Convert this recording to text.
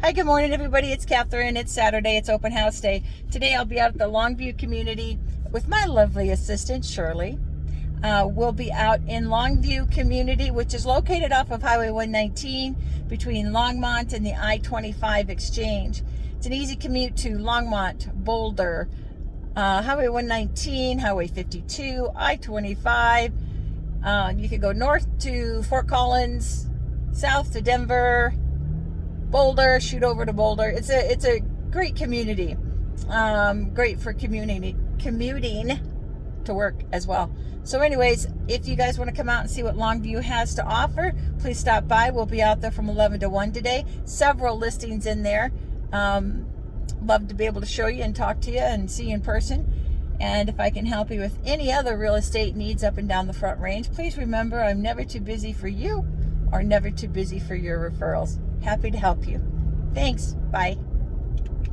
Hi, good morning, everybody. It's Catherine. It's Saturday. It's open house day. Today I'll be out at the Longview community with my lovely assistant, Shirley. We'll be out in Longview community, which is located off of Highway 119 between Longmont and the I-25 exchange. It's an easy commute to Longmont, Boulder, Highway 119, Highway 52, I-25. You could go north to Fort Collins, south to Denver, Boulder, shoot over to Boulder. It's a great community. Great for commuting to work as well. So anyways, if you guys want to come out and see what Longview has to offer, please stop by. We'll be out there from 11 to 1 today. Several listings in there. Love to be able to show you and talk to you and see you in person. And if I can help you with any other real estate needs up and down the Front Range, please remember I'm never too busy for you or never too busy for your referrals. Happy to help you. Thanks. Bye.